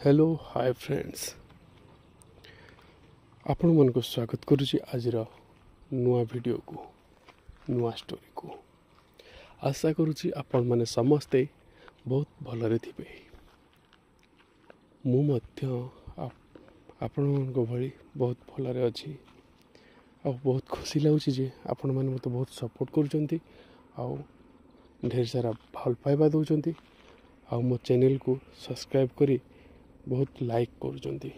Hello hi friends आपण मन को स्वागत करुच्ची आज नुआ वीडियो को नुआ स्टोरी को आशा करुच्ची आपण माने समस्ते बहुत भलरे थिबे। मु मध्य आपण भली बहुत भलरे अछि आ बहुत खुशी लागुची जे आपण माने मते बहुत सपोर्ट करूचंती आ ढेर सारा भल पाइबा दउचंती आ मो चैनल को सब्सक्राइब करी बहुत लाइक करुचंती।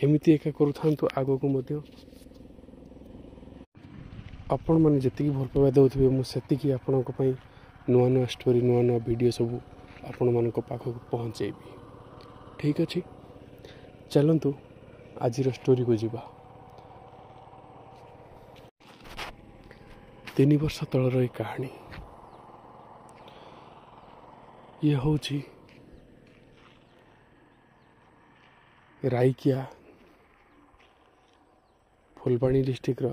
एमिति एका करूथांतु आगो को मध्य आपण माने जति भल पाइबा दउथिबे मु सेति आपण को पई नुआ नुआ स्टोरी नुआ नुआ वीडियो सब आपण मन को पाख को पहुंचेबी। ठीक अछि, चलंतु आज स्टोरी को जीवा। 3 वर्ष तलर कहानी ये होची राइकिया फुलबाणी डिस्ट्रिक्ट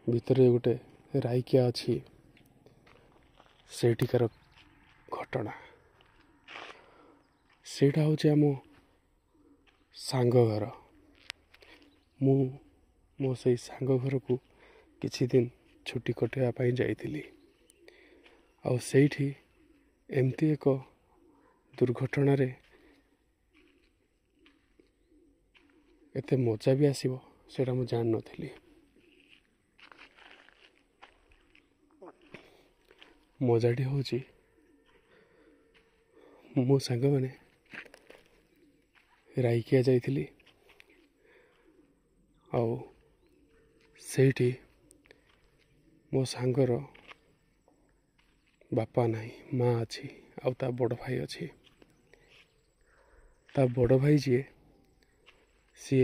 भीतर गोटे राइकिया अच्छी सेठिकार घटना सेटा हूँ आम सांग घर मो से सांग घर को किछि दिन छुट्टी कटेवा जाइथिली आ सेठी एमती एक दुर्घटना रे एते मजा भी आसीबो सेटा मु जान नथिली। मजाटी होची मो सांग माने राइकिया जाइथिली आउ सेठी मो सांगर बापा नहीं माँ अच्छी आउ ता बड़ भाई अच्छी। ता बड़ भाई जी सी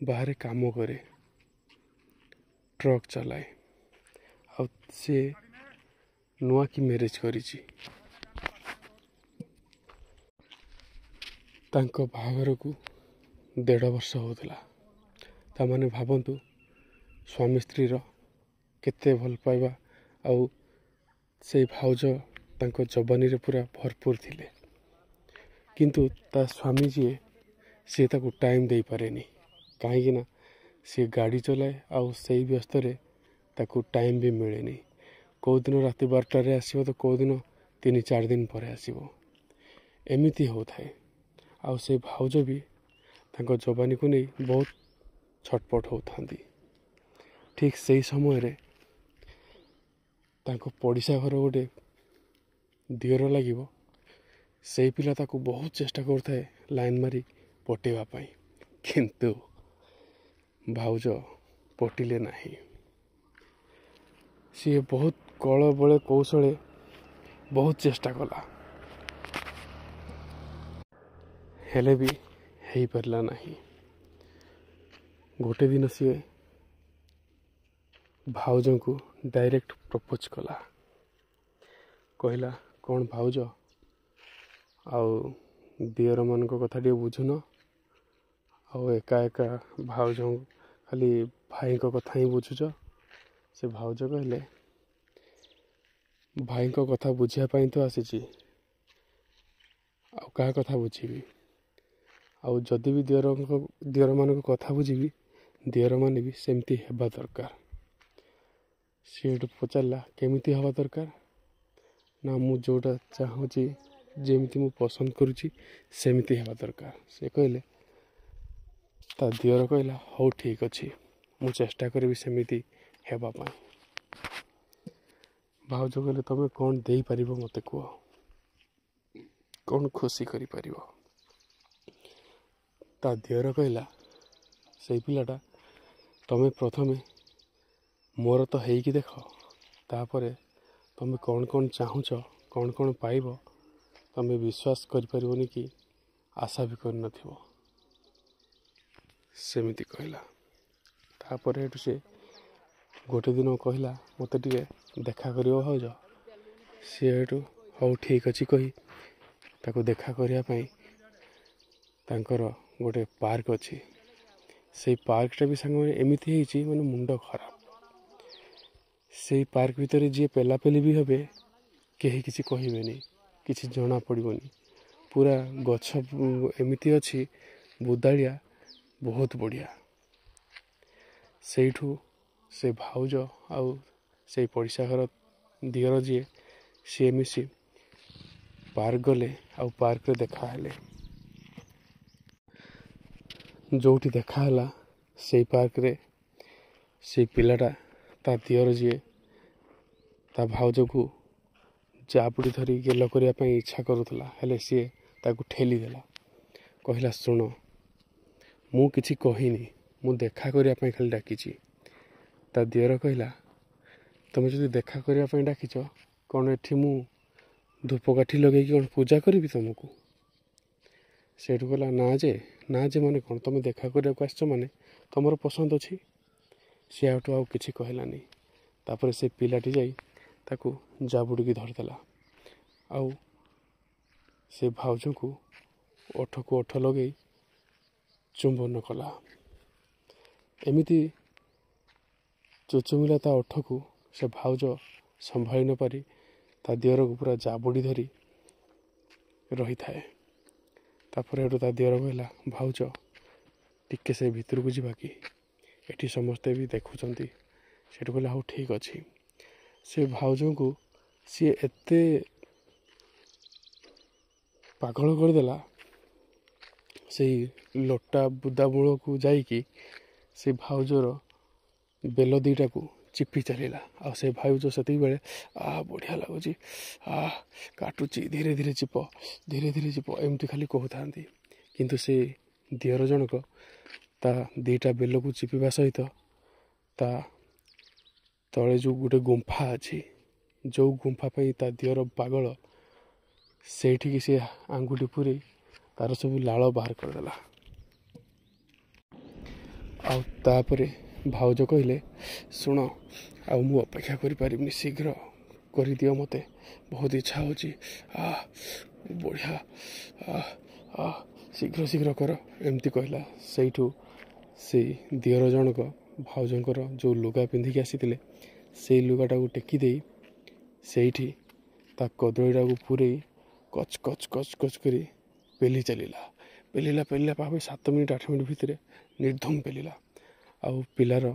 बाहर काम करे ट्रक चलाए आ सी नुआ की मैरिज करिछि। तांको बाहागर को 1.5 वर्ष होता ता माने भावंतु स्वामी स्त्री रो केते भल पाइबा आउ से भाउज तांको जवानी रे पूरा भरपूर थिले किंतु ता स्वामी जी सी ताको टाइम दे पारेनी कहीं ना सी गाड़ी चलाए आउ से व्यस्त रे ताको टाइम भी मिलेनी। कौ दिन राति 12 आसीबो तो कौ दिन 3-4 दिन पर आसीबो एमिति होथाए। आउ से भाउज भी तांको जवानी को नहीं बहुत छटपट होथांती। ठीक सही समय रे तांको पड़िसा घर गोटे दियर लागिबो से पिला ताको बहुत चेष्टा करथाए लाइन मारी पटेवा पाई किंतु भाउज पटिले नहीं। सी बहुत कल बले कौशले बहुत चेष्टा कला हेले भी हेई परला नहीं। गोटे दिन सी भाउज को डायरेक्ट प्रपोज कला कहला कौन भाउज आउ दियर मान कथा टे बुझुन आउ एका एका भाउज खाली भाई को कथा ही बुझुच। से भाउज कहले भाई को कथा बुझापी तो आसी क्या कथा बुझी आउ जदि भी दियर मान कथा बुझी दियर मान भी सेमती हेबा दरकार। सी पचारा केमिति हवा दरकार ना मु जोटा चाहूँगी जेमिति मु पसंद करुच्ची सेमिति हेबा दरकार। से कहले ता दियर कहला हौ ठीक अच्छी मु चेष्टा करी सेमिति हेबा पाई। भाउज कहले तमे कौन दे पारिबो मते कुह कौन खुशी करी पारिबो। ता दियर कहला से पिलाटा तमे प्रथमे मोर तो हेइकी देख तापरे तमे कौन कौन चाहूच कौन कौन पाइब तमे विश्वास करि परिबोनी कि आशा भी कर नथिबो सेमिति कहला। तापरे हेतु से गोटे दिन कहला मते टिके देखा करियो भाउज सी हेतु हौ ठीक अछि कही ताको देखा करिया पई तांकर गोटे पार्क अछि। से पार्कटा भी संग माने एमिति हेइची माने मुंड खराब। से पार्क भीतर जी पेलापेली भी हेबे कहीं किसी कहबेनी किसी जना पड़ोनी पूरा गछ एमती अच्छी बुदाड़िया बहुत बढ़िया। ସେଇଠୁ ସେ ଭାଉଜ ଆଉ ସେଇ ପଡ଼ିଶା ଘର ଦିଅର ଯିଏ ସିଏ ମିଶି ପାର୍କ ଗଲେ ଆଉ ପାର୍କରେ ଦେଖାହେଲେ। ଯେଉଁଠି ଦେଖା ହେଲା ସେଇ ପାର୍କରେ ସେଇ ପିଲାଟା ତା ଦିଅର ଯିଏ ତା ଭାଉଜକୁ ଜାବୁଡ଼ି ଧରି ଗେଲ କରିବା ପାଇଁ ଇଚ୍ଛା କରୁଥିଲା, ହେଲେ ସିଏ ତାକୁ ଠେଲିଦେଲା। କହିଲା, ଶୁଣ, ମୁଁ କିଛି କହିନି, ମୁଁ ଦେଖା କରିବା ପାଇଁ ଖାଲି ଡାକିଛି। ତା ଦିଅର କହିଲା, ତୁମେ ଯଦି ଦେଖା କରିବା ପାଇଁ ଡାକିଛ, କ'ଣ ଏଠି ମୁଁ ଧୂପକାଠି ଲଗେଇକି କ'ଣ ପୂଜା କରିବି ତୁମକୁ? ସେଇଠୁ କହିଲା, ନା ଯେ ମାନେ କ'ଣ, ତୁମେ ଦେଖା କରିବାକୁ ଆସିଛ ମାନେ ତୁମର ପସନ୍ଦ ଅଛି। ସେ ଆଉ କିଛି କହିଲାନି। ତାପରେ ସେ ପିଲାଟି ଯାଇ ତାକୁ ଜାବୁଡ଼ିକି ଧରିଦେଲା ଆଉ ସେ ଭାଉଜଙ୍କୁ ଓଠକୁ ଓଠ ଲଗେଇ ଚୁମ୍ବନ କଲା। ଏମିତି ଚୁଚୁମିଲା ତା ଓଠକୁ, ସେ ଭାଉଜ ସମ୍ଭାଳି ନପାରି ତା ଦିଅରକୁ ପୁରା ଜାବୁଡ଼ି ଧରି ରହିଥାଏ। ତାପରେ ଏଠୁ ତା ଦିଅର କହିଲା, ଭାଉଜ ଟିକେ ସେ ଭିତରକୁ ଯିବା କି, ଏଠି ସମସ୍ତେ ବି ଦେଖୁଛନ୍ତି। ସେଠୁ କହିଲା, ହଉ ଠିକ୍ ଅଛି। ସେ ଭାଉଜଙ୍କୁ ସିଏ ଏତେ ପାଗଳ କରିଦେଲା, ସେଇ ଲୋଟା ବୁଦା ମୂଳକୁ ଯାଇକି ସେ ଭାଉଜର ବେଲ ଦୁଇଟାକୁ ଚିପି ଚାଲିଲା। ଆଉ ସେ ଭାଉଜ ସେତିକିବେଳେ ବଢ଼ିଆ ଲାଗୁଛି, କାଟୁଛି, ଧୀରେ ଧୀରେ ଚିପ ଏମିତି ଖାଲି କହୁଥାନ୍ତି। କିନ୍ତୁ ସେ ଦିଅର ଜଣକ ତା ଦୁଇଟା ବେଲକୁ ଚିପିବା ସହିତ ତା ତଳେ ଯେଉଁ ଗୋଟେ ଗୁମ୍ଫା ଅଛି, ଯେଉଁ ଗୁମ୍ଫା ପାଇଁ ତା ଦିଅର ପାଗଳ, ସେଇଠିକି ସେ ଆଙ୍ଗୁଠି ପୂରେଇ ତାର ସବୁ ଲାଳ ବାହାର କରିଦେଲା। ଆଉ ତାପରେ ଭାଉଜ କହିଲେ, ଶୁଣ, ଆଉ ମୁଁ ଅପେକ୍ଷା କରିପାରିବିନି, ଶୀଘ୍ର କରିଦିଅ, ମୋତେ ବହୁତ ଇଚ୍ଛା ହେଉଛି, ବଢ଼ିଆ, ଶୀଘ୍ର କର, ଏମିତି କହିଲା। ସେଇଠୁ ସେଇ ଦିଅର ଜଣକ ଭାଉଜଙ୍କର ଯେଉଁ ଲୁଗା ପିନ୍ଧିକି ଆସିଥିଲେ ସେଇ ଲୁଗାଟାକୁ ଟେକି ଦେଇ ସେଇଠି ତା କଦଳୀଟାକୁ ପୂରେଇ କଚ୍ କରି ପେଲି ଚାଲିଲା। ପେଲିଲା ପାଖାପାଖି 7 ମିନିଟ୍ 8 ମିନିଟ୍ ଭିତରେ ନିର୍ଦ୍ଧୁମ ପେଲିଲା। ଆଉ ପିଲାର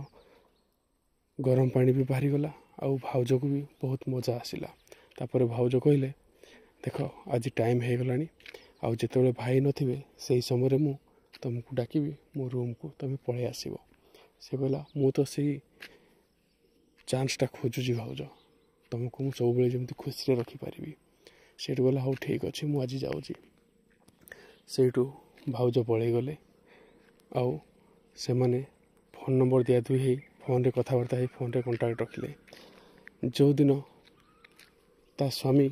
ଗରମ ପାଣି ବି ବାହାରିଗଲା ଆଉ ଭାଉଜକୁ ବି ବହୁତ ମଜା ଆସିଲା। ତାପରେ ଭାଉଜ କହିଲେ, ଦେଖ, ଆଜି ଟାଇମ୍ ହେଇଗଲାଣି, ଆଉ ଯେତେବେଳେ ଭାଇ ନଥିବେ ସେଇ ସମୟରେ ମୁଁ ତୁମକୁ ଡାକିବି ମୋ ରୁମ୍କୁ, ତୁମେ ପଳାଇ ଆସିବ। ସେ କହିଲା, ମୁଁ ତ ସେଇ ଚାନ୍ସଟା ଖୋଜୁଛି ଭାଉଜ, ତୁମକୁ ମୁଁ ସବୁବେଳେ ଯେମିତି ଖୁସିରେ ରଖିପାରିବି। ସେଇଠୁ କହିଲା, ହଉ ଠିକ୍ ଅଛି, ମୁଁ ଆଜି ଯାଉଛି। ସେଇଠୁ ଭାଉଜ ପଳାଇ ଗଲେ ଆଉ ସେମାନେ ଫୋନ୍ ନମ୍ବର ଦିଆଦୁଇ ହେଇ ଫୋନ୍ରେ କଥାବାର୍ତ୍ତା ହେଇ ଫୋନ୍ରେ କଣ୍ଟାକ୍ଟ ରଖିଲେ। ଯେଉଁଦିନ ତା ସ୍ୱାମୀ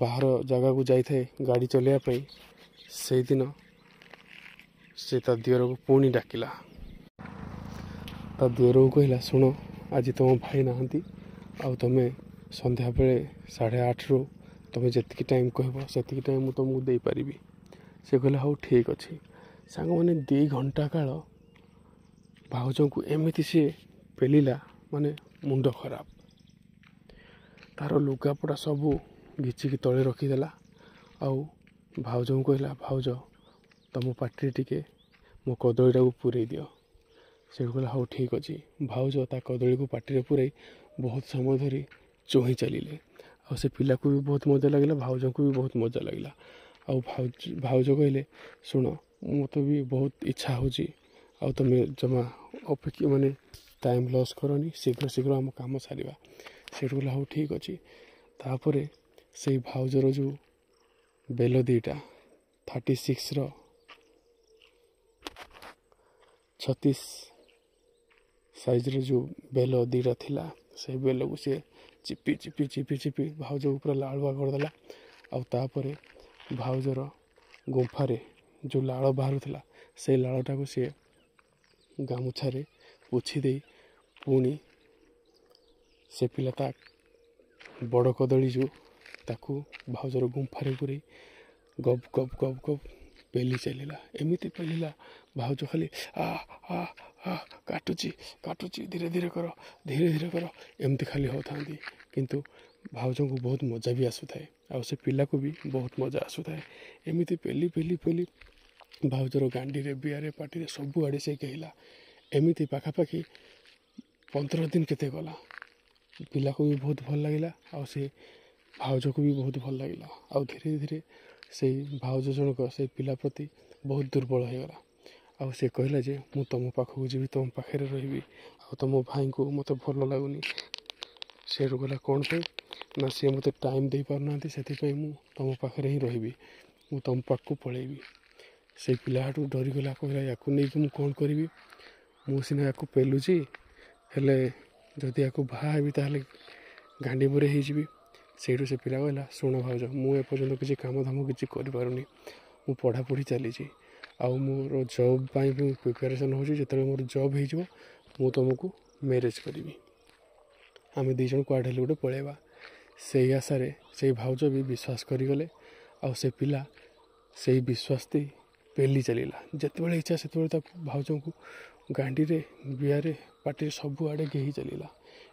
ବାହାର ଜାଗାକୁ ଯାଇଥାଏ ଗାଡ଼ି ଚଲାଇବା ପାଇଁ, ସେଇଦିନ ସେ ତା ଦିଅରକୁ ପୁଣି ଡାକିଲା। ତା ଦିଅରକୁ କହିଲା, ଶୁଣ, ଆଜି ତୁମ ଭାଇ ନାହାନ୍ତି, ଆଉ ତୁମେ ସନ୍ଧ୍ୟାବେଳେ 8:30ରୁ ତୁମେ ଯେତିକି ଟାଇମ୍ କହିବ ସେତିକି ଟାଇମ୍ ମୁଁ ତୁମକୁ ଦେଇପାରିବି। ସେ କହିଲା, ହଉ ଠିକ୍ ଅଛି। ସାଙ୍ଗମାନେ 2 ଘଣ୍ଟା କାଳ ଭାଉଜଙ୍କୁ ଏମିତି ସିଏ ପେଲିଲା, ମାନେ ମୁଣ୍ଡ ଖରାପ। ତାର ଲୁଗାପଟା ସବୁ ଘିଚିକି ତଳେ ରଖିଦେଲା ଆଉ ଭାଉଜଙ୍କୁ କହିଲା, ଭାଉଜ, ତୁମ ପାଟିରେ ଟିକେ ମୋ କଦଳୀଟାକୁ ପୂରେଇ ଦିଅ। ସେଇଠୁ କହିଲା, ହଉ ଠିକ୍ ଅଛି। ଭାଉଜ ତା କଦଳୀକୁ ପାଟିରେ ପୂରେଇ ବହୁତ ସମୟ ଧରି ଚୁହିଁ ଚାଲିଲେ। ଆଉ ସେ ପିଲାକୁ ବି ବହୁତ ମଜା ଲାଗିଲା, ଭାଉଜଙ୍କୁ ବି ବହୁତ ମଜା ଲାଗିଲା। ଆଉ ଭାଉଜ କହିଲେ, ଶୁଣ, ମୋତେ ବି ବହୁତ ଇଚ୍ଛା ହେଉଛି, ଆଉ ତୁମେ ଜମା ଟାଇମ୍ ଲସ୍ କରନି, ଶୀଘ୍ର ଆମ କାମ ସାରିବା। ସେଇଠୁ କହିଲା, ହଉ ଠିକ୍ ଅଛି। ତାପରେ ସେଇ ଭାଉଜର ଯେଉଁ ବେଲ ଦୁଇଟା 36ର 36 ସାଇଜ୍ର ଯେଉଁ ବେଲ ଦୁଇଟା ଥିଲା, ସେଇ ବେଲକୁ ସିଏ ଚିପି ଭାଉଜକୁ ପୁରା ଲାଳୁଆ କରିଦେଲା। ଆଉ ତାପରେ ଭାଉଜର ଗୁମ୍ଫାରେ ଯେଉଁ ଲାଳ ବାହାରୁଥିଲା ସେଇ ଲାଳଟାକୁ ସିଏ ଗାମୁଛାରେ ପୋଛି ଦେଇ ପୁଣି ସେ ପିଲା ତା ବଡ଼ କଦଳୀ ଯେଉଁ ତାକୁ ଭାଉଜର ଗୁମ୍ଫାରେ ପୂରେଇ ଗପ୍ ପେଲି ଚାଲିଲା। ଏମିତି ପେଲିଲା, ଭାଉଜ ଖାଲି କାଟୁଛି, ଧୀରେ କର ଏମିତି ଖାଲି ହେଉଥାନ୍ତି। କିନ୍ତୁ ଭାଉଜଙ୍କୁ ବହୁତ ମଜା ବି ଆସୁଥାଏ। ଆଉ ସେ ପିଲାକୁ ବି ବହୁତ ମଜା ଆସୁଥାଏ। ଏମିତି ପେଲି ପେଲି ପେଲି ଭାଉଜର ଗାଣ୍ଡିରେ ବିଆରେ ପାଟିରେ ସବୁଆଡ଼େ ସେ କେହିଲା। ଏମିତି ପାଖାପାଖି 15 ଦିନ କେତେ ଗଲା। ପିଲାକୁ ବି ବହୁତ ଭଲ ଲାଗିଲା ଆଉ ସେ ଭାଉଜକୁ ବି ବହୁତ ଭଲ ଲାଗିଲା। ଆଉ ଧୀରେ ଧୀରେ ସେଇ ଭାଉଜ ଜଣକ ସେଇ ପିଲା ପ୍ରତି ବହୁତ ଦୁର୍ବଳ ହୋଇଗଲା। ଆଉ ସେ କହିଲା ଯେ ମୁଁ ତୁମ ପାଖକୁ ଯିବି, ତୁମ ପାଖରେ ରହିବି, ଆଉ ତୁମ ଭାଇଙ୍କୁ ମୋତେ ଭଲ ଲାଗୁନି। ସେଠୁ କହିଲା କ'ଣ ପାଇଁ ନା ସିଏ ମୋତେ ଟାଇମ୍ ଦେଇପାରୁନାହାନ୍ତି, ସେଥିପାଇଁ ମୁଁ ତୁମ ପାଖରେ ହିଁ ରହିବି, ମୁଁ ତୁମ ପାଖକୁ ପଳାଇବି। ସେଇ ପିଲାଠୁ ଡରିଗଲା, କହିଲା ୟାକୁ ନେଇକି ମୁଁ କ'ଣ କରିବି, ମୁଁ ସିନା ୟାକୁ ପେଲୁଛି, ହେଲେ ଯଦି ୟାକୁ ବାହା ହେବି ତାହେଲେ ଗାଣ୍ଡି ମରେ ହେଇଯିବି। ସେଇଠୁ ସେ ପିଲା କହିଲା ଶୁଣ ଭାଉଜ, ମୁଁ ଏପର୍ଯ୍ୟନ୍ତ କିଛି କାମଧାମ କିଛି କରିପାରୁନି, ମୁଁ ପଢ଼ାପଢ଼ି ଚାଲିଛି, ଆଉ ମୋର ଜବ୍ ପାଇଁ ବି ପ୍ରିପାରେସନ୍ ହେଉଛି। ଯେତେବେଳେ ମୋର ଜବ୍ ହେଇଯିବ ମୁଁ ତୁମକୁ ମ୍ୟାରେଜ୍ କରିବି, ଆମେ ଦୁଇ ଜଣ କୁଆଡ଼େ ହେଲେ ଗୋଟେ ପଳାଇବା। ସେଇ ଆଶାରେ ସେଇ ଭାଉଜ ବି ବିଶ୍ୱାସ କରିଗଲେ। ଆଉ ସେ ପିଲା ସେଇ ବିଶ୍ୱାସ ଦେଇ ପେଲି ଚାଲିଲା। ଯେତେବେଳେ ଇଚ୍ଛା ସେତେବେଳେ ତାକୁ ଭାଉଜଙ୍କୁ ଗାଣ୍ଡିରେ ବିଆରେ ପାଟିରେ ସବୁଆଡ଼େ ଗେହି ଚାଲିଲା।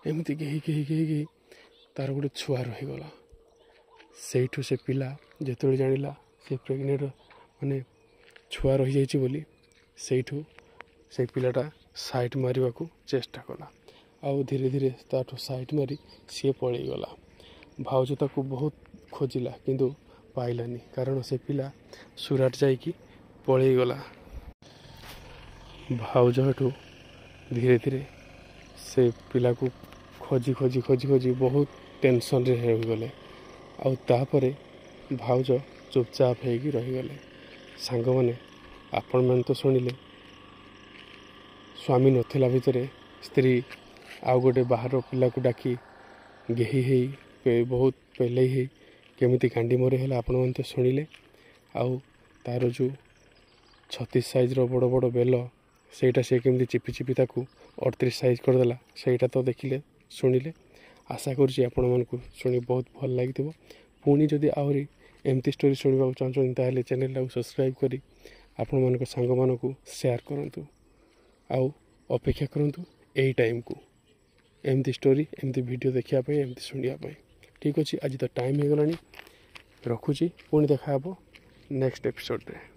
ଏମିତି ଗେହି ଗେହି ଗେହି ଗେହି ତା'ର ଗୋଟେ ଛୁଆ ରହିଗଲା। ସେଇଠୁ ସେ ପିଲା ଯେତେବେଳେ ଜାଣିଲା ସେ ପ୍ରେଗନେଣ୍ଟ ମାନେ ଛୁଆ ରହିଯାଇଛି ବୋଲି, ସେଇଠୁ ସେଇ ପିଲାଟା ସାଇଟ୍ ମାରିବାକୁ ଚେଷ୍ଟା କଲା। ଆଉ ଧୀରେ ଧୀରେ ତାଠୁ ସାଇଟ୍ ମାରି ସିଏ ପଳାଇଗଲା। ଭାଉଜ ତାକୁ ବହୁତ ଖୋଜିଲା କିନ୍ତୁ ପାଇଲାନି, କାରଣ ସେ ପିଲା ସୁରାଟ ଯାଇକି ପଳାଇଗଲା। ଭାଉଜ ହେଠୁ ଧୀରେ ଧୀରେ ସେ ପିଲାକୁ ଖୋଜି ଖୋଜି ଖୋଜି ଖୋଜି ବହୁତ ଟେନସନ୍ରେ ହୋଇଗଲେ। ଆଉ ତାପରେ ଭାଉଜ ଚୁପଚାପ ହେଇକି ରହିଗଲେ। ସାଙ୍ଗମାନେ, ଆପଣମାନେ ତ ଶୁଣିଲେ ସ୍ୱାମୀ ନଥିଲା ଭିତରେ ସ୍ତ୍ରୀ ଆଉ ଗୋଟେ ବାହାର ପିଲାକୁ ଡାକି ଗେହି ହେଇ ବହୁତ ପେଲେଇ ହେଇ କେମିତି ଗାଣ୍ଡି ମରେ ହେଲା ଆପଣମାନେ ତ ଶୁଣିଲେ। ଆଉ ତା'ର ଯେଉଁ 36 ସାଇଜ୍ର ବଡ଼ ବଡ଼ ବେଲ, ସେଇଟା ସେ କେମିତି ଚିପି ଚିପି ତାକୁ 38 ସାଇଜ୍ କରିଦେଲା, ସେଇଟା ତ ଦେଖିଲେ ଶୁଣିଲେ। ଆଶା କରୁଛି ଆପଣମାନଙ୍କୁ ଶୁଣି ବହୁତ ଭଲ ଲାଗିଥିବ। ପୁଣି ଯଦି ଆହୁରି ଏମିତି ଷ୍ଟୋରି ଶୁଣିବାକୁ ଚାହୁଁଛନ୍ତି ତାହେଲେ ଚ୍ୟାନେଲଟାକୁ ସବସ୍କ୍ରାଇବ୍ କରି ଆପଣମାନଙ୍କ ସାଙ୍ଗମାନଙ୍କୁ ସେୟାର କରନ୍ତୁ। ଆଉ ଅପେକ୍ଷା କରନ୍ତୁ ଏଇ ଟାଇମ୍କୁ, ଏମିତି ଷ୍ଟୋରି, ଏମିତି ଭିଡ଼ିଓ ଦେଖିବା ପାଇଁ, ଏମିତି ଶୁଣିବା ପାଇଁ। ଠିକ୍ ଅଛି, ଆଜି ତ ଟାଇମ୍ ହେଇଗଲାଣି, ରଖୁଛି। ପୁଣି ଦେଖା ହେବ ନେକ୍ସଟ ଏପିସୋଡ଼ରେ।